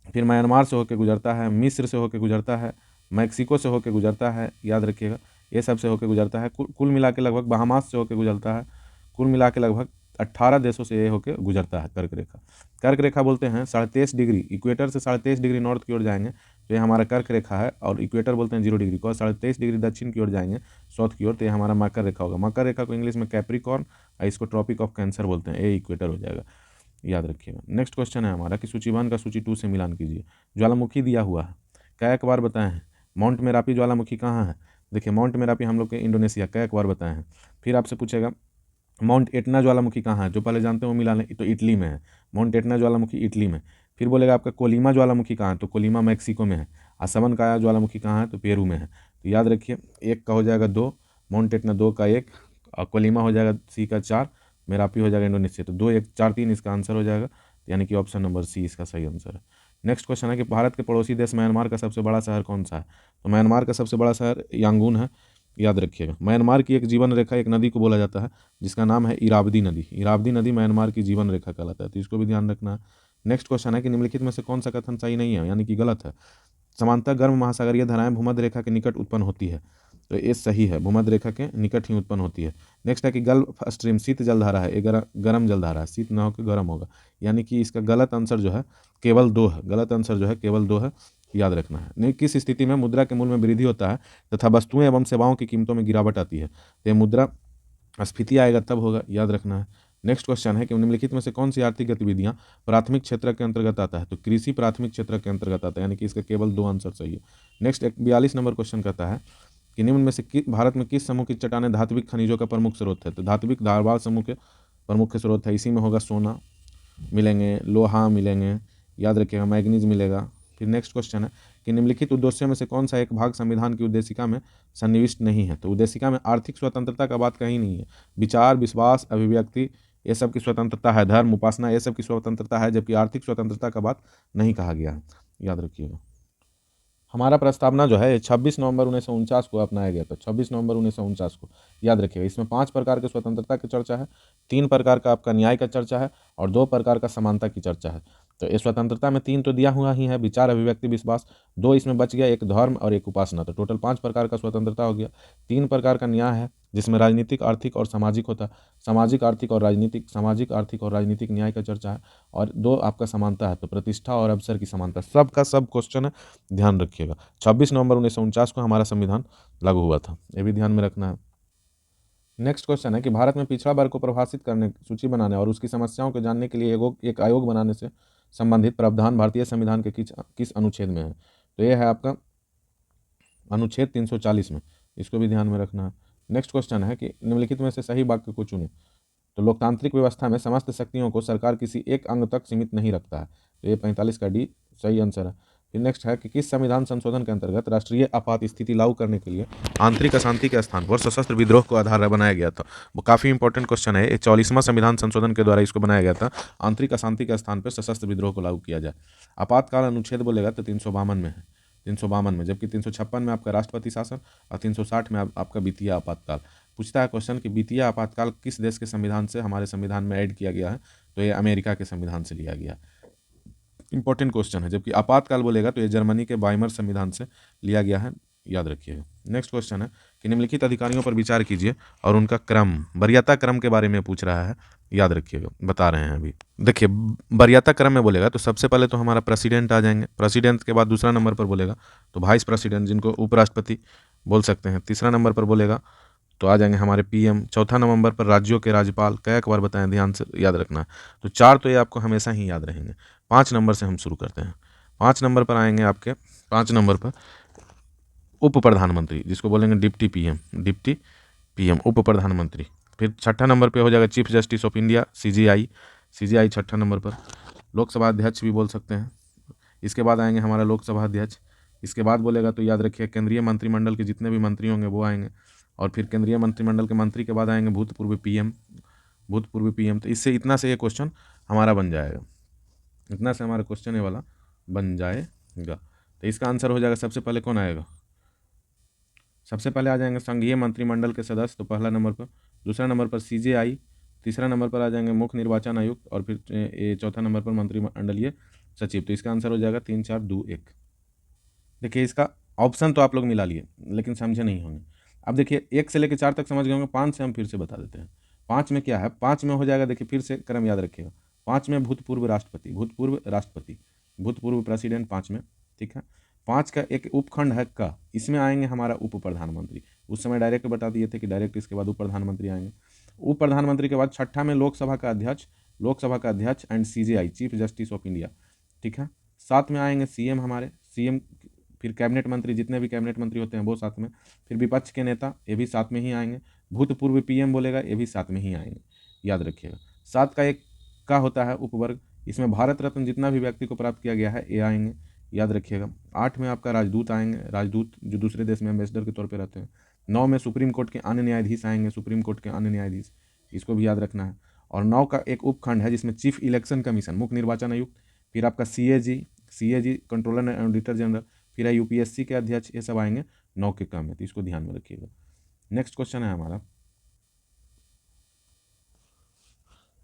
फिर म्यांमार से होकर गुजरता है, मिस्र से होकर गुजरता है, मैक्सिको से होकर गुजरता है, याद रखिएगा। ये सब से होकर गुजरता है। कुल मिला के लगभग बहामास से होकर गुजरता है। कुल मिला के लगभग 18 देशों से ये होकर गुजरता है कर्क रेखा। कर्क रेखा बोलते हैं 23.5 डिग्री, इक्वेटर से 23.5 डिग्री नॉर्थ की ओर जाएंगे तो ये हमारा कर्क रेखा है, और इक्वेटर बोलते हैं 0 डिग्री को। 23.5 डिग्री दक्षिण की ओर जाएंगे साउथ की ओर तो ये हमारा मकर रेखा होगा। मकर रेखा को इंग्लिश में कैप्रिकॉर्न, इसको ट्रॉपिक ऑफ कैंसर बोलते हैं, ये इक्वेटर हो जाएगा, याद रखिएगा। नेक्स्ट क्वेश्चन है हमारा कि सूची 1 का सूची 2 से मिलान कीजिए। ज्वालामुखी दिया हुआ है, क्या एक बार बताए हैं? माउंट मेरापी ज्वालामुखी कहाँ है? देखिए माउंट मेरापी हम लोग के इंडोनेशिया, क्या एक बार बताए हैं। फिर आपसे पूछेगा माउंट एटना ज्वालामुखी कहाँ है? जो पहले जानते हैं वो मिला लें, तो इटली में है। माउंट एटना ज्वालामुखी इटली में। फिर बोलेगा आपका कोलिमा ज्वालामुखी कहाँ है? तो कोलिमा मैक्सिको में है। असमन का ज्वालामुखी कहाँ है? तो पेरू में है। तो याद रखिए, एक का हो जाएगा 2, माउंट एटना 2 का 1, और कोलिमा हो जाएगा सी का 4, मेरापी हो जाएगा इंडोनेशिया। तो 2 1 4 3 इसका आंसर हो जाएगा, यानी कि ऑप्शन नंबर सी इसका सही आंसर है। नेक्स्ट क्वेश्चन है कि भारत के पड़ोसी देश म्यांमार का सबसे बड़ा शहर कौन सा है? तो म्यांमार का सबसे बड़ा शहर यांगून है, याद रखिएगा। म्यांमार की एक जीवन रेखा, एक नदी को बोला जाता है जिसका नाम है इरावदी नदी। इरावदी नदी म्यांमार की जीवन रेखा कहलाता है, तो इसको भी ध्यान रखना है। नेक्स्ट क्वेश्चन है कि निम्नलिखित में से कौन सा कथन सही नहीं है, यानी कि गलत है? समांतर गर्म महासागरीय धाराएं भूमध्य रेखा के निकट उत्पन्न होती है, तो ये सही है, भूमध्य रेखा के निकट ही उत्पन्न होती है। नेक्स्ट है कि गल्फ स्ट्रीम शीत जलधारा है, ये गर्म जलधारा है, शीत ना होकर गर्म होगा, यानी कि इसका गलत आंसर जो है केवल 2 है, गलत आंसर जो है केवल 2 है, याद रखना है। नहीं, किस स्थिति में मुद्रा के मूल्य में वृद्धि होता है तथा वस्तुएं एवं सेवाओं की कीमतों में गिरावट आती है? तो ये मुद्रा स्फीति आएगा तब होगा, याद रखना है। नेक्स्ट क्वेश्चन है कि निम्नलिखित में से कौन सी आर्थिक गतिविधियां प्राथमिक क्षेत्र के अंतर्गत आता है? तो कृषि प्राथमिक क्षेत्र के अंतर्गत आता है, यानी कि इसका केवल 2 आंसर सही है। नेक्स्ट 42 नंबर क्वेश्चन कहता है कि निम्न में से भारत में किस समूह की चट्टानें धात्विक खनिजों का प्रमुख स्रोत है? तो धात्विक धारवाड़ समूह के प्रमुख स्रोत है, इसी में होगा सोना मिलेंगे, लोहा मिलेंगे, याद रखिएगा, मैग्नीज मिलेगा। फिर नेक्स्ट क्वेश्चन है कि निम्नलिखित उद्देश्यों में से कौन सा एक भाग संविधान की उद्देशिका में सन्निविष्ट नहीं है? तो उद्देशिका में आर्थिक स्वतंत्रता का बात कहीं नहीं है। विचार, विश्वास, अभिव्यक्ति, ये सब की स्वतंत्रता है, धर्म, उपासना, ये सब की स्वतंत्रता है, जबकि आर्थिक स्वतंत्रता का बात नहीं कहा गया है, याद रखिएगा। हमारा प्रस्तावना जो है 26 नवंबर 1949 को अपनाया गया था, 26 नवंबर 1949 को, याद रखिएगा। इसमें 5 प्रकार के स्वतंत्रता की चर्चा है, 3 प्रकार का आपका न्याय का चर्चा है, और 2 प्रकार का समानता की चर्चा है। तो इस स्वतंत्रता में 3 तो दिया हुआ ही है, विचार, अभिव्यक्ति, विश्वास, 2 इसमें बच गया, एक धर्म और एक उपासना। तो टोटल 5 प्रकार का स्वतंत्रता हो गया। 3 प्रकार का न्याय है जिसमें राजनीतिक, आर्थिक और सामाजिक होता है, सामाजिक, आर्थिक और राजनीतिक न्याय का चर्चा है, और 2 आपका समानता है, तो प्रतिष्ठा और अवसर की समानता। सब का सब क्वेश्चन है, ध्यान रखिएगा। 26 नवंबर 1949 को हमारा संविधान लागू हुआ था, ये भी ध्यान में रखना है। नेक्स्ट क्वेश्चन है कि भारत में पिछड़ा वर्ग को परिभाषित करने, सूची बनाने और उसकी समस्याओं को जानने के लिए एक आयोग बनाने से संबंधित प्रावधान भारतीय संविधान के किस अनुच्छेद में है? तो ये है आपका अनुच्छेद 340 में, इसको भी ध्यान में रखना है। नेक्स्ट क्वेश्चन है कि निम्नलिखित में से सही वाक्य को चुनें। तो लोकतांत्रिक व्यवस्था में समस्त शक्तियों को सरकार किसी एक अंग तक सीमित नहीं रखता है, तो ये 45 का डी सही आंसर है। फिर नेक्स्ट है कि किस संविधान संशोधन के अंतर्गत राष्ट्रीय आपात स्थिति लागू करने के लिए आंतरिक अशांति के स्थान पर सशस्त्र विद्रोह को आधार बनाया गया था? वो काफ़ी इंपॉर्टेंट क्वेश्चन है, 44वां संविधान संशोधन के द्वारा इसको बनाया गया था, आंतरिक अशांति के स्थान पर सशस्त्र विद्रोह को लागू किया जाए। आपातकाल अनुच्छेद बोलेगा तो 352 में है, 352 में, जबकि 356 में आपका राष्ट्रपति शासन और 360 में आपका वित्तीय आपातकाल। पूछता है क्वेश्चन कि वित्तीय आपातकाल किस देश के संविधान से हमारे संविधान में ऐड किया गया है? तो ये अमेरिका के संविधान से लिया गया, इंपॉर्टेंट क्वेश्चन है। जबकि आपातकाल बोलेगा तो ये जर्मनी के वाइमर संविधान से लिया गया है, याद रखिएगा। नेक्स्ट क्वेश्चन है कि निम्नलिखित अधिकारियों पर विचार कीजिए और उनका क्रम, वरीयता क्रम के बारे में पूछ रहा है, याद रखिएगा, बता रहे हैं अभी। देखिए वरीयता क्रम में बोलेगा तो सबसे पहले तो हमारा प्रेसिडेंट आ जाएंगे, प्रेसिडेंट के बाद दूसरा नंबर पर बोलेगा तो वाइस प्रेसिडेंट जिनको उपराष्ट्रपति बोल सकते हैं, तीसरा नंबर पर बोलेगा तो आ जाएंगे हमारे पीएम, चौथा नंबर पर राज्यों के राज्यपाल, कई बार बताएं, ध्यान से याद रखना है। तो 4 तो ये आपको हमेशा ही याद रहेंगे। 5 नंबर से हम शुरू करते हैं। 5 नंबर पर आएंगे आपके, 5 नंबर पर उप प्रधानमंत्री जिसको बोलेंगे डिप्टी पीएम उप प्रधानमंत्री। फिर छठा नंबर पे हो जाएगा chief justice of India, CGI छठा नंबर पर। लोकसभा अध्यक्ष भी बोल सकते हैं। इसके बाद आएंगे हमारा लोकसभा अध्यक्ष। इसके बाद बोलेगा तो याद रखिए केंद्रीय मंत्रिमंडल के जितने भी मंत्री होंगे वो आएंगे। और फिर केंद्रीय मंत्रिमंडल के मंत्री के बाद आएंगे भूतपूर्व पीएम। तो इससे इतना से ये क्वेश्चन हमारा बन जाएगा, इतना से हमारा क्वेश्चन ये वाला बन जाएगा। तो इसका आंसर हो जाएगा, सबसे पहले कौन आएगा, सबसे पहले आ जाएंगे संघीय मंत्रिमंडल के सदस्य, तो पहला नंबर पर। दूसरा नंबर पर सीजेआई, तीसरा नंबर पर आ जाएंगे मुख्य निर्वाचन आयुक्त, और फिर ये चौथा नंबर पर मंत्रिमंडलीय सचिव। तो इसका आंसर हो जाएगा 3 4 2 1। देखिए इसका ऑप्शन तो आप लोग मिला लिए लेकिन समझे नहीं होंगे। अब देखिए 1 से लेकर 4 तक समझ गए होंगे, 5 से हम फिर से बता देते हैं। 5 में क्या है, 5 में हो जाएगा, देखिए फिर से क्रम याद रखिएगा। 5 में भूतपूर्व राष्ट्रपति, भूतपूर्व प्रेसिडेंट 5 में, ठीक है। 5 का एक उपखंड है का, इसमें आएंगे हमारा उप प्रधानमंत्री। उस समय डायरेक्ट बता दिए थे कि डायरेक्ट इसके बाद उप प्रधानमंत्री आएंगे। उप प्रधानमंत्री के बाद छठा में लोकसभा का अध्यक्ष and CJI chief justice of India, ठीक है। 7 में आएंगे सीएम, हमारे सीएम, फिर कैबिनेट मंत्री, जितने भी कैबिनेट मंत्री होते हैं वो 7 में। फिर विपक्ष के नेता, ये भी 7 में ही आएंगे। भूतपूर्व पीएम बोलेगा, ये भी 7 में ही आएंगे, याद रखिएगा। 7 का एक का होता है उपवर्ग, इसमें भारत रत्न जितना भी व्यक्ति को प्राप्त किया गया है ये आएंगे, याद रखिएगा। 8 में आपका राजदूत आएंगे, राजदूत जो दूसरे देश में एम्बेसडर के तौर पर रहते हैं। 9 में सुप्रीम कोर्ट के अन्य न्यायाधीश आएंगे, सुप्रीम कोर्ट के अन्य न्यायाधीश, इसको भी याद रखना है। और 9 का एक उपखंड है जिसमें चीफ इलेक्शन कमीशन, मुख्य निर्वाचन आयुक्त, फिर आपका CAG controller and auditor general, फिर है यूपीएससी के अध्यक्ष, ये सब आएंगे 9 के क्रम में, तो इसको ध्यान में रखिएगा। नेक्स्ट क्वेश्चन है हमारा,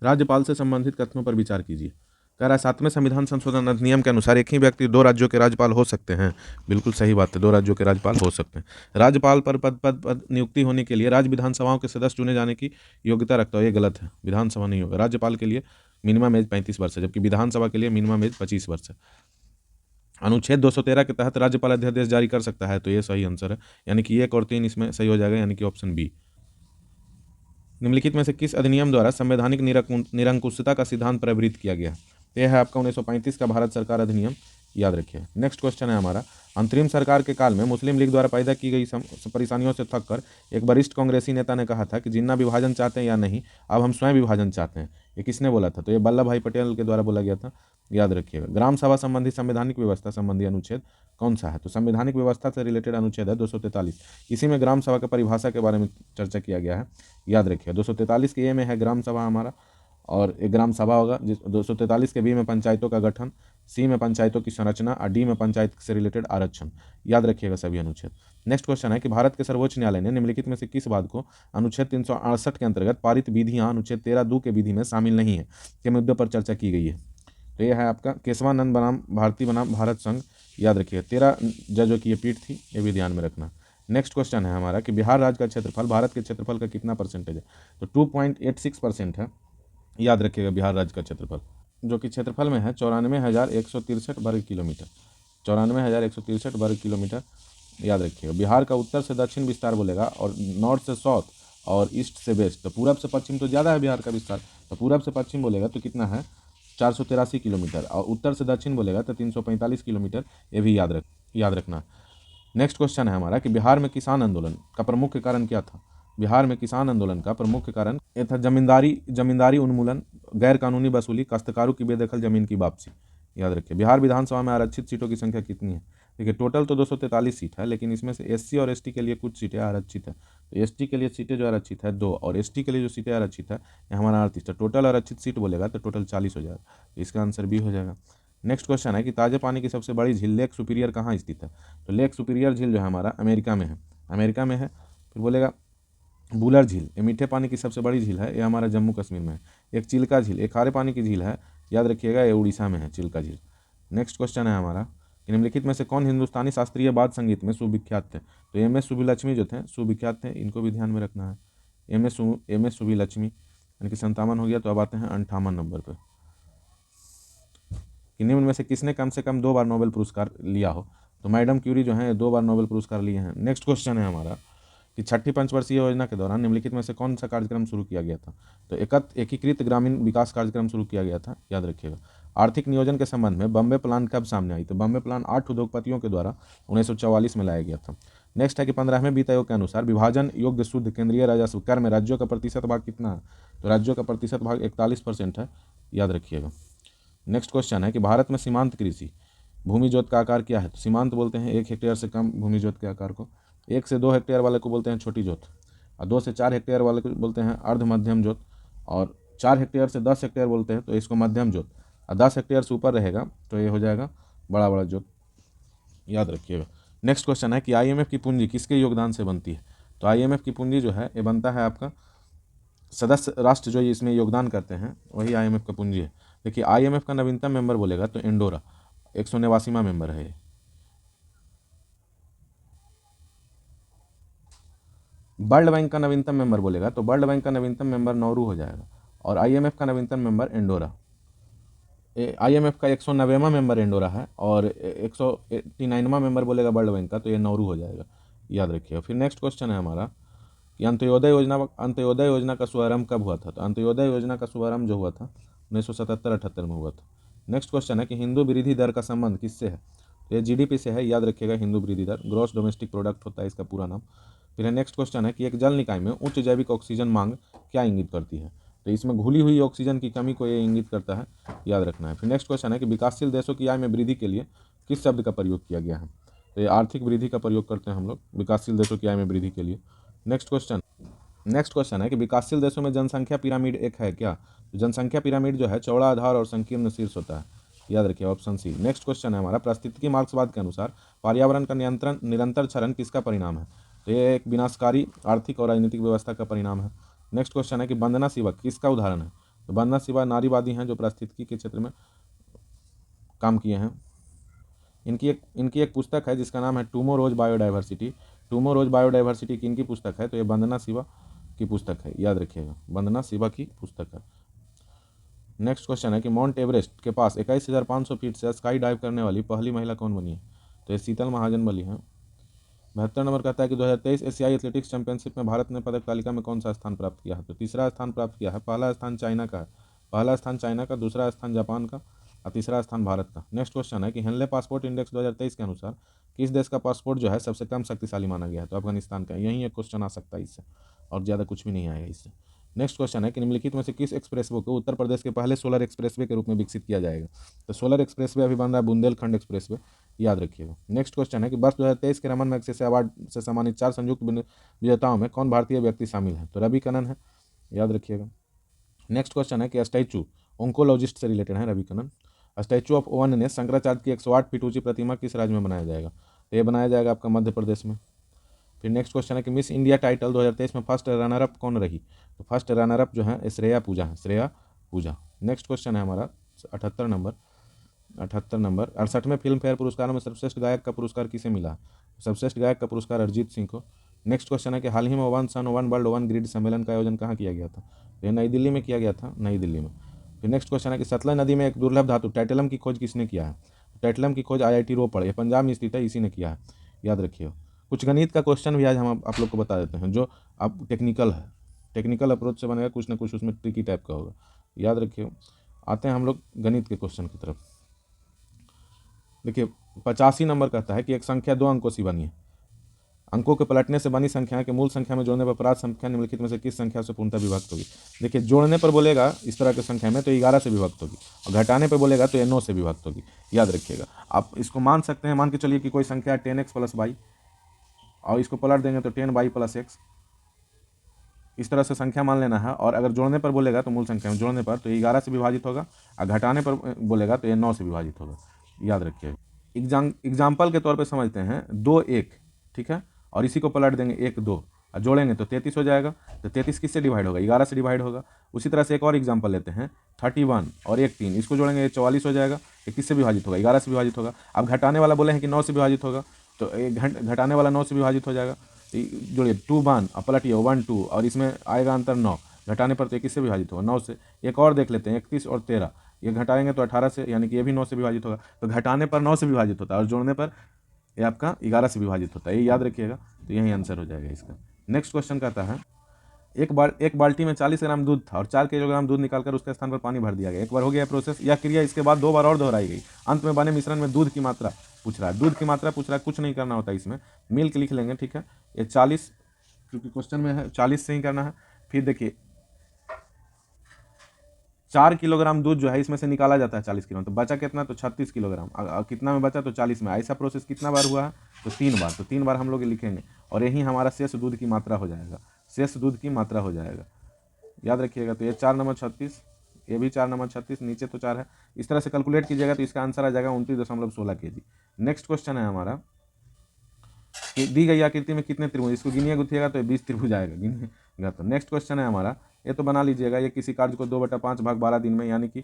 राज्यपाल से संबंधित कथनों पर विचार कीजिए। कह रहा है 7वें संविधान संशोधन अधिनियम के अनुसार एक ही व्यक्ति 2 राज्यों के राज्यपाल हो सकते हैं। बिल्कुल सही बात है, 2 राज्यों के राज्यपाल हो सकते हैं। राज्यपाल पर पद नियुक्ति होने के लिए राज्य विधानसभाओं के सदस्य चुने जाने की योग्यता रखता है, ये गलत है, विधानसभा नहीं होगा। राज्यपाल के लिए मिनिमम एज 35 वर्ष है, जबकि विधानसभा के लिए मिनिमम एज 25 वर्ष है। अनुच्छेद 213 के तहत राज्यपाल अध्यादेश जारी कर सकता है, तो ये सही आंसर है, यानी कि 1 और 3 इसमें सही हो जाएगा, यानी कि ऑप्शन बी। निम्नलिखित में से किस अधिनियम द्वारा संवैधानिक निरंकुशता का सिद्धांत प्रवृत्त किया गया? यह है आपका 1935 का भारत सरकार अधिनियम, याद रखिए। नेक्स्ट क्वेश्चन है हमारा, अंतरिम सरकार के काल में मुस्लिम लीग द्वारा पैदा की गई परेशानियों से थककर एक वरिष्ठ कांग्रेसी नेता ने कहा था कि जिन्ना विभाजन चाहते हैं या नहीं, अब हम स्वयं विभाजन चाहते हैं। ये किसने बोला था? तो ये वल्लभ भाई पटेल के द्वारा बोला गया था, याद रखिएगा। ग्राम सभा संबंधी संवैधानिक व्यवस्था संबंधी अनुच्छेद कौन सा है? तो संवैधानिक व्यवस्था से रिलेटेड अनुच्छेद है 243। इसी में ग्राम सभा की परिभाषा के बारे में चर्चा किया गया है, याद रखिए। 243 के ए में है ग्राम सभा हमारा, और एक ग्राम सभा होगा। 243 के बी में पंचायतों का गठन, सी में पंचायतों की संरचना, और डी में पंचायत से रिलेटेड आरक्षण, याद रखिएगा सभी अनुच्छेद। नेक्स्ट क्वेश्चन है कि भारत के सर्वोच्च न्यायालय ने निम्नलिखित में से किस बात को अनुच्छेद 368 के अंतर्गत पारित विधियां अनुच्छेद 13(2) के विधि में शामिल नहीं है के मुद्दे पर चर्चा की गई है? तो यह है आपका केशवानंद बनाम भारती बनाम भारत संघ, याद रखिएगा। 13 जजों की ये पीठ थी, ये भी ध्यान में रखना। नेक्स्ट क्वेश्चन है हमारा कि बिहार राज्य का क्षेत्रफल भारत के क्षेत्रफल का कितना परसेंटेज है? तो 2.86% है, याद रखिएगा बिहार राज्य का क्षेत्रफल, जो कि क्षेत्रफल में है 94,163 वर्ग किलोमीटर, 94,163 वर्ग किलोमीटर, याद रखिएगा। बिहार का उत्तर से दक्षिण विस्तार बोलेगा, और नॉर्थ से साउथ, और ईस्ट से वेस्ट, तो पूरब से पश्चिम तो ज़्यादा है बिहार का विस्तार, तो पूरब से पश्चिम बोलेगा तो कितना है 483 किलोमीटर, और उत्तर से दक्षिण बोलेगा तो 345 किलोमीटर, ये भी याद रखना। नेक्स्ट क्वेश्चन है हमारा कि बिहार में किसान आंदोलन का प्रमुख कारण क्या था? बिहार में किसान आंदोलन का प्रमुख कारण यह था जमींदारी उन्मूलन, गैर कानूनी वसूली, काश्तकारों की बेदखल जमीन की वापसी, याद रखिए। बिहार विधानसभा में आरक्षित सीटों की संख्या कितनी है? देखिए टोटल तो 243 सीट है, लेकिन इसमें से एससी और एसटी के लिए कुछ सीटें आरक्षित है। तो एसटी के लिए सीटें जो आरक्षित है 2, और एसटी के लिए जो सीटें आरक्षित है ये हमारा 38 है। टोटल आरक्षित सीट बोलेगा तो टोटल 40 हो जाएगा, तो इसका आंसर बी हो जाएगा। नेक्स्ट क्वेश्चन है कि ताजे पानी की सबसे बड़ी झील लेक सुपीरियर कहाँ स्थित है? तो लेक सुपीरियर झील जो है हमारा अमेरिका में है। फिर बोलेगा बुलर झील, ये मीठे पानी की सबसे बड़ी झील है, ये हमारा जम्मू कश्मीर में है। एक चिल्का झील, एक खारे पानी की झील है, याद रखिएगा, ये उड़ीसा में है चिल्का झील। नेक्स्ट क्वेश्चन है हमारा कि निम्नलिखित में से कौन हिंदुस्तानी शास्त्रीय वाद्य संगीत में सुविख्यात थे। तो एम एस सुब्बुलक्ष्मी जो थे सुविख्यात थे, इनको भी ध्यान में रखना है। एम एस सुब्बुलक्ष्मी, यानी कि 57 हो गया। तो अब आते हैं 58 नंबर पर, कि निम्न में से किसने कम से कम 2 बार नोबेल पुरस्कार लिया हो। तो मैडम क्यूरी जो है 2 बार नोबेल पुरस्कार लिए हैं। नेक्स्ट क्वेश्चन है हमारा कि छठी पंचवर्षीय योजना के दौरान निम्नलिखित में से कौन सा कार्यक्रम शुरू किया गया था। तो एकीकृत ग्रामीण विकास कार्यक्रम शुरू किया गया था, याद रखिएगा। आर्थिक नियोजन के संबंध में बम्बे प्लान कब सामने आई। तो बम्बे प्लान 8 उद्योगपतियों के द्वारा 1944 में लाया गया था। नेक्स्ट है कि 15वें वित्त आयोग के अनुसार विभाजन योग्य शुद्ध केंद्रीय राजस्व कर में राज्यों का प्रतिशत भाग कितना है। तो राज्यों का प्रतिशत भाग 41% है, याद रखिएगा। नेक्स्ट क्वेश्चन है कि भारत में सीमांत कृषि भूमि जोत का आकार क्या है। तो सीमांत बोलते हैं 1 हेक्टेयर से कम भूमि जोत के आकार को, 1 से 2 हेक्टेयर वाले को बोलते हैं छोटी जोत, और 2 से 4 हेक्टेयर वाले को बोलते हैं अर्ध मध्यम जोत, और 4 हेक्टेयर से 10 हेक्टेयर बोलते हैं तो इसको मध्यम जोत, और 10 हेक्टेयर से ऊपर रहेगा तो ये हो जाएगा बड़ा बड़ा जोत, याद रखिएगा। नेक्स्ट क्वेश्चन है कि आईएमएफ की पूंजी किसके योगदान से बनती है। तो आईएमएफ की पूंजी जो है ये बनता है आपका सदस्य राष्ट्र जो इसमें योगदान करते हैं वही आईएमएफ का पूंजी है। देखिए आईएमएफ का नवीनतम मेंबर बोलेगा तो इंडोरा 189वां मेंबर है। वर्ल्ड बैंक का नवीनतम मेंबर बोलेगा तो वर्ल्ड बैंक का नवीनतम मेंबर नौरू हो जाएगा, और आईएमएफ का नवीनतम मेंबर इंडोरा। आईएमएफ का 190वां मेंबर इंडोरा है, और 189वां मेंबर बोलेगा वर्ल्ड बैंक का तो ये नौरू हो जाएगा, याद रखिएगा। फिर नेक्स्ट क्वेश्चन है हमारा कि अंत्योदय योजना का शुभारंभ कब हुआ था। तो अंत्योदय योजना का शुभारंभ जो हुआ था 1977-78 में हुआ था। नेक्स्ट क्वेश्चन है कि हिंदू वृद्धि दर का संबंध किससे है। तो ये जीडीपी से है, याद रखिएगा। हिंदू वृद्धि दर ग्रॉस डोमेस्टिक प्रोडक्ट होता है इसका पूरा नाम। फिर नेक्स्ट क्वेश्चन है कि एक जल निकाय में उच्च जैविक ऑक्सीजन मांग क्या इंगित करती है। तो इसमें घुली हुई ऑक्सीजन की कमी को ये इंगित करता है, याद रखना है। फिर नेक्स्ट क्वेश्चन है कि विकासशील देशों की आय में वृद्धि के लिए किस शब्द का प्रयोग किया गया है। तो ये आर्थिक वृद्धि का प्रयोग करते हैं हम लोग विकासशील देशों की आय में वृद्धि के लिए। नेक्स्ट क्वेश्चन है कि विकासशील देशों में जनसंख्या पिरामिड एक है क्या। तो जनसंख्या पिरामिड जो है चौड़ा आधार और संकीर्ण शीर्ष होता है, याद रखिए ऑप्शन सी। नेक्स्ट क्वेश्चन है हमारा पारिस्थितिकी मार्क्सवाद के अनुसार पर्यावरण का निरंतर क्षरण किसका परिणाम है। तो ये एक विनाशकारी आर्थिक और राजनीतिक व्यवस्था का परिणाम है। नेक्स्ट क्वेश्चन है कि वंदना शिवा किसका उदाहरण है। तो वंदना शिवा नारीवादी हैं जो पारिस्थितिकी के क्षेत्र में काम किए हैं। इनकी एक पुस्तक है जिसका नाम है टुमोरोज बायोडाइवर्सिटी। टुमोरोज बायोडाइवर्सिटी की इनकी पुस्तक है, तो ये वंदना शिवा की पुस्तक है, याद रखिएगा वंदना शिवा की पुस्तक है। नेक्स्ट क्वेश्चन है कि माउंट एवरेस्ट के पास 21,500 फीट से स्काई डाइव करने वाली पहली महिला कौन बनी है। तो ये शीतल महाजन बनी है। 72 नंबर कहता है कि 2023 एशियाई एथलेटिक्स चैंपियनशिप में भारत ने पदक तालिका में कौन सा स्थान प्राप्त किया है। तो तीसरा स्थान प्राप्त किया है। पहला स्थान चाइना का है, दूसरा स्थान जापान का और तीसरा स्थान भारत का। नेक्स्ट क्वेश्चन है कि हेनले पासपोर्ट इंडेक्स 2023 के अनुसार किस देश का पासपोर्ट जो है सबसे कम शक्तिशाली माना गया है। तो अफगानिस्तान का। यही एक क्वेश्चन आ सकता है इससे, और ज़्यादा कुछ भी नहीं आएगा इससे। नेक्स्ट क्वेश्चन है कि निम्नलिखित में से किस एक्सप्रेसवे को उत्तर प्रदेश के पहले सोलर एक्सप्रेसवे के रूप में विकसित किया जाएगा। तो सोलर एक्सप्रेसवे अभी बन रहा है बुंदेलखंड एक्सप्रेसवे, याद रखिएगा। नेक्स्ट क्वेश्चन है कि वर्ष 2023 के रमन मैगसेसे अवार्ड से सम्मानित 4 संयुक्त विजेताओं में कौन भारतीय व्यक्ति शामिल है। तो रवि कनन है, याद रखिएगा। नेक्स्ट क्वेश्चन है कि स्टैचू ओंकोलॉजिस्ट से रिलेटेड है Ravi Kannan. Statue of oneness ने शंकराचार्य की 108 फीट ऊंची प्रतिमा किस राज्य में बनाया जाएगा। तो ये बनाया जाएगा आपका मध्य प्रदेश में। फिर नेक्स्ट क्वेश्चन है कि मिस इंडिया टाइटल 2023 में फर्स्ट रनर अप कौन रही। तो फर्स्ट रनर अप जो है श्रेया पूजा है, श्रेया पूजा। नेक्स्ट क्वेश्चन है हमारा 78 नंबर 68वें फिल्म फेयर पुरस्कारों में सर्वश्रेष्ठ गायक का पुरस्कार किसे मिला। सर्वश्रेष्ठ गायक का पुरस्कार अरिजीत सिंह को। नेक्स्ट क्वेश्चन है कि हाल ही में one sun one world one grid सम्मेलन का आयोजन कहाँ किया गया था। तो ये नई दिल्ली में किया गया था, नई दिल्ली में। फिर नेक्स्ट क्वेश्चन है कि सतलज नदी में एक दुर्लभ धातु टाइटेलम की खोज किसने किया है। टाइटेलम की खोज आईआईटी रोपड़, ये पंजाब में स्थित है, इसी ने किया है, याद रखिए। कुछ गणित का क्वेश्चन भी आज हम आप लोग को बता देते हैं जो अब टेक्निकल है, टेक्निकल अप्रोच से बनेगा, कुछ ना कुछ उसमें ट्रिकी टाइप का होगा, याद रखिए। आते हैं हम लोग गणित के क्वेश्चन की तरफ। देखिए 85 नंबर कहता है कि एक संख्या 2 अंकों से बनी है। अंकों के पलटने से बनी संख्या के मूल संख्या में जोड़ने पर प्राप्त संख्या निम्नलिखित में से किस संख्या से पूर्णतः विभक्त होगी। देखिए जोड़ने पर बोलेगा इस तरह की संख्या में तो 11 से विभक्त होगी, और घटाने पर बोलेगा तो ये 9 से विभक्त होगी, याद रखिएगा। आप इसको मान सकते हैं, मान के चलिए कि कोई संख्या 10x + y, और इसको पलट देंगे तो 10y + x, इस तरह से संख्या मान लेना है। और अगर जोड़ने पर बोलेगा तो मूल संख्या में जोड़ने पर तो ये 11 से विभाजित होगा, और घटाने पर बोलेगा तो ये 9 से विभाजित होगा, याद रखिएगा। एग्जाम्पल के तौर पे समझते हैं 2 1, ठीक है, और इसी को पलट देंगे 1 2 और जोड़ेंगे तो 33 हो जाएगा। तो 33 किससे डिवाइड होगा, 11 से डिवाइड होगा। उसी तरह से एक और एग्जाम्पल लेते हैं 31 और 1 3, इसको जोड़ेंगे 44 हो जाएगा। ये किससे विभाजित होगा, 11 से विभाजित होगा। अब घटाने वाला बोले हैं कि 9 से विभाजित होगा, तो ये घटाने वाला 9 से विभाजित हो जाएगा। तो जोड़िए 2 1 और पलटिए 1 2, और इसमें आएगा अंतर 9, घटाने पर तो ये किससे विभाजित होगा, 9 से। एक और देख लेते हैं, 31 और 13, ये घटाएंगे तो 18 से, यानी कि ये भी 9 से विभाजित होगा। तो घटाने पर 9 से विभाजित होता है और जोड़ने पर ये आपका 11 से विभाजित होता है, ये याद रखिएगा। तो यही आंसर हो जाएगा इसका। नेक्स्ट क्वेश्चन कहता है, एक बाल्टी में 40 ग्राम दूध था और 4 किलोग्राम दूध निकालकर उसके स्थान पर पानी भर दिया गया। एक बार हो गया प्रोसेस, यह क्रिया इसके बाद 2 बार और दोहराई गई। अंत में बने मिश्रण में दूध की मात्रा पूछ रहा है। दूध की मात्रा पूछ रहा है, कुछ नहीं करना होता इसमें, मिल्क लिख लेंगे, ठीक है। ये 40, क्योंकि क्वेश्चन में है 40 से ही करना है। फिर देखिए 4 किलोग्राम दूध जो है इसमें से निकाला जाता है 40 किलो, तो बचा कितना, तो 36 किलोग्राम। कितना में बचा, तो 40 में। ऐसा प्रोसेस कितना बार हुआ है, तो 3 बार। तो 3 बार हम लोग लिखेंगे और यही हमारा शेष दूध की मात्रा हो जाएगा, शेष दूध की मात्रा हो जाएगा, याद रखिएगा। तो ये 4 नंबर 36, ये भी 4 नंबर 36, नीचे तो 4 है। इस तरह से कैलकुलेट कीजिएगा तो इसका आंसर आ जाएगा 29.16 kg। नेक्स्ट क्वेश्चन है हमारा कि दी गई आकृति में कितने त्रिभुज, इसको गिनिए गुथिएगा तो 20 त्रिभुज आएगा, गिनिएगा तो। नेक्स्ट क्वेश्चन है हमारा, ये तो बना लीजिएगा, ये किसी कार्य को 2/5 भाग 12 दिन में, यानी कि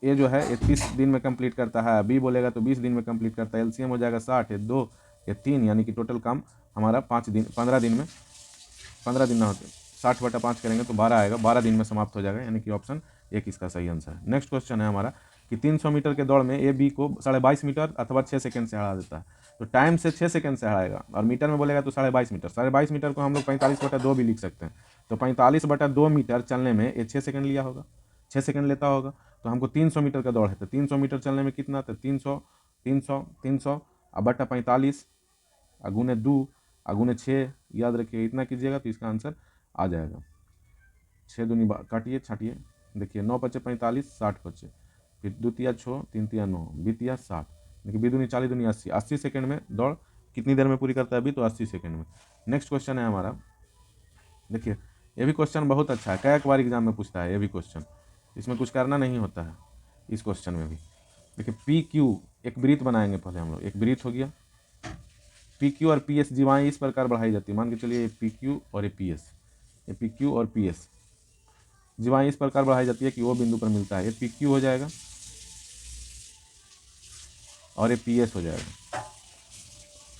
ये जो है ये 30 दिन में कंप्लीट करता है। बी बोलेगा तो 20 दिन में कंप्लीट करता है। एलसीएम हो जाएगा 60, ये 2, ये 3, यानी कि टोटल काम हमारा 15 दिन में, 15 दिन ना होते 60/5 करेंगे तो 12 आएगा, 12 दिन में समाप्त हो जाएगा, यानी कि ऑप्शन 1 इसका सही आंसर है। नेक्स्ट क्वेश्चन है हमारा कि 300 मीटर के दौड़ में ए बी को 22.5 मीटर अथवा 6 सेकंड से हरा देता है। तो टाइम से 6 सेकंड से हराएगा, और मीटर में बोलेगा तो 22.5 मीटर। 22.5 मीटर को हम लोग 45/2 भी लिख सकते हैं। तो 45/2 मीटर चलने में ये 6 सेकंड लिया होगा, 6 सेकंड लेता होगा। तो हमको 300 मीटर का दौड़ है, तो 300 मीटर चलने में कितना, तो 300 बटा 45 गुने 2 गुने 6, याद रखिए इतना कीजिएगा तो इसका आंसर आ जाएगा। 6 दूनी काटिए छाटिए, देखिए 9 × 5 = 45, 60 बचे, फिर 2 × 6 3 × 9 बीतिया 60, देखिए 2 दूनी 40 दूनी 80, 80 सेकंड में दौड़ कितनी देर में पूरी करता है अभी, तो 80 सेकंड में। नेक्स्ट क्वेश्चन है हमारा, देखिए ये भी क्वेश्चन बहुत अच्छा है, कई बार एग्जाम में पूछता है ये भी क्वेश्चन, इसमें कुछ करना नहीं होता है इस क्वेश्चन में भी। देखिए पी क्यू, एक वृत्त बनाएंगे पहले हम लोग, एक वृत्त हो गया। पी क्यू और पी एस जीवाएँ इस प्रकार बढ़ाई जाती है, मान के चलिए ये पी क्यू और ये पी एस, ये पी क्यू और पी एस जीवाएँ इस प्रकार बढ़ाई जाती है कि वो बिंदु पर मिलता है। ये पी क्यू हो जाएगा और ये पी एस हो जाएगा।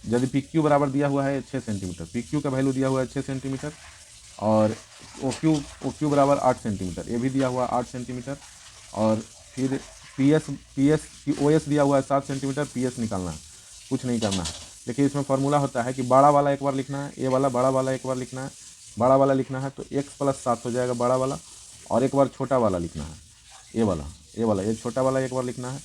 यदि पी क्यू बराबर दिया हुआ है 6 सेंटीमीटर, पी क्यू का वैल्यू दिया हुआ है 6 सेंटीमीटर, और ओ क्यू बराबर 8 सेंटीमीटर, ये भी दिया हुआ है 8 सेंटीमीटर, और फिर पी एस ओ एस दिया हुआ है 7 सेंटीमीटर, पी एस निकालना है, कुछ नहीं करना है। देखिए इसमें फॉर्मूला होता है कि बड़ा वाला एक बार लिखना है, ये वाला बड़ा वाला एक बार लिखना है, बड़ा वाला लिखना है तो x + 7 हो जाएगा बड़ा वाला, और एक बार छोटा वाला लिखना है, ये छोटा वाला एक बार लिखना है,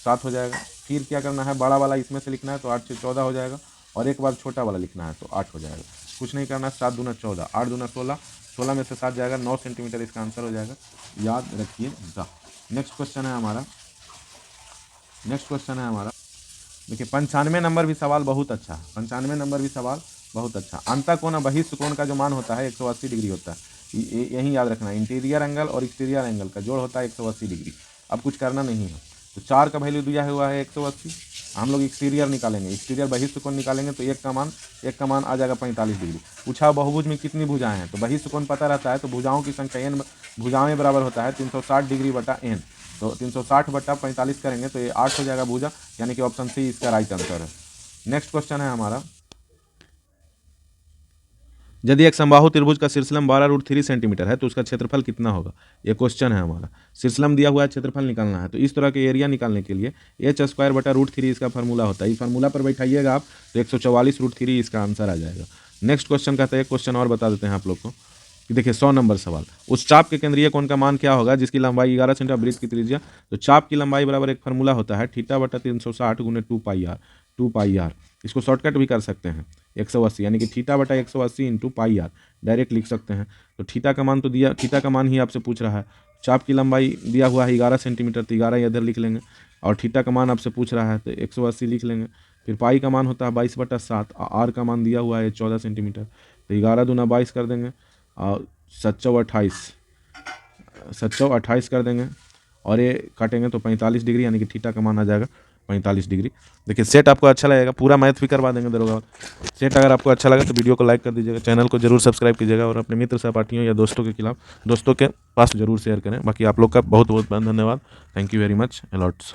7 हो जाएगा। फिर क्या करना है, बड़ा वाला इसमें से लिखना है तो 8 से 14 हो जाएगा, और एक बार छोटा वाला लिखना है तो 8 हो जाएगा। कुछ नहीं करना है, 7 दूना 14, 8 दूना 16, 16 में से 7 जाएगा, 9 सेंटीमीटर इसका आंसर हो जाएगा, याद रखिएगा। नेक्स्ट क्वेश्चन है हमारा, देखिए 95 नंबर भी सवाल बहुत अच्छा है, 95 नंबर भी सवाल बहुत अच्छा। अंतःकोण और बहिष्ठ कोण का जो मान होता है 180 डिग्री होता है, यही याद रखना है। इंटीरियर एंगल और एक्सटीरियर एंगल का जोड़ होता है 180 डिग्री। अब कुछ करना नहीं है, तो 4 का वैल्यू दिया हुआ है 180, हम लोग एक्सटीरियर निकालेंगे, एक्सटीरियर बहिष्ठ कोण निकालेंगे तो एक का मान आ जाएगा 45 डिग्री। पूछा बहुभुज में कितनी भुजाएं हैं, तो बहिष्ठ कोण पता रहता है, तो भुजाओं की संख्या n भुजाएं बराबर होता है 360 डिग्री बटा n, तो 360/45 करेंगे तो ये 8 हो जाएगा भुजा, यानी कि ऑप्शन सी इसका राइट आंसर है। नेक्स्ट क्वेश्चन है हमारा, यदि एक समबाहु त्रिभुज का शीर्षलंब 12√3 सेंटीमीटर है तो उसका क्षेत्रफल कितना होगा, ये क्वेश्चन है हमारा। शीर्षलंब दिया हुआ है, क्षेत्रफल निकालना है, तो इस तरह के एरिया निकालने के लिए h²/√3 इसका फार्मूला होता है। इस फार्मूला पर बैठाइएगा आप तो 144√3 इसका आंसर आ जाएगा। नेक्स्ट क्वेश्चन कहता है, एक क्वेश्चन और बता देते हैं आप लोग को कि देखिए 100 नंबर सवाल, उस चाप के केंद्रीय कोण का मान क्या होगा जिसकी लंबाई 11 सेंटीमीटर, वृत्त की त्रिज्या। तो चाप की लंबाई बराबर एक फार्मूला होता है θ/360 गुने 2πr। इसको शॉर्टकट भी कर सकते हैं 180, यानी कि θ/180 × πr डायरेक्ट लिख सकते हैं। तो थीटा का मान तो दिया, थीटा का मान ही आपसे पूछ रहा है। चाप की लंबाई दिया हुआ है 11 सेंटीमीटर, तो 11 इधर लिख लेंगे, और थीटा का मान आपसे पूछ रहा है तो 180 लिख लेंगे। फिर पाई का मान होता है 22/7, आर का मान दिया हुआ है 14 सेंटीमीटर, तो 11 दूना 22 कर देंगे, और 7 28 कर देंगे, और ये काटेंगे तो 45 डिग्री, यानी कि थीटा का मान आ जाएगा 45 डिग्री। देखिए सेट आपको अच्छा लगेगा, पूरा मैथ भी करवा देंगे दरोगा वाला। सेट अगर आपको अच्छा लगा तो वीडियो को लाइक कर दीजिएगा, चैनल को जरूर सब्सक्राइब कीजिएगा और अपने मित्र सहपाठियों या दोस्तों के पास जरूर शेयर करें। बाकी आप लोग का बहुत बहुत धन्यवाद। Thank you very much a lots.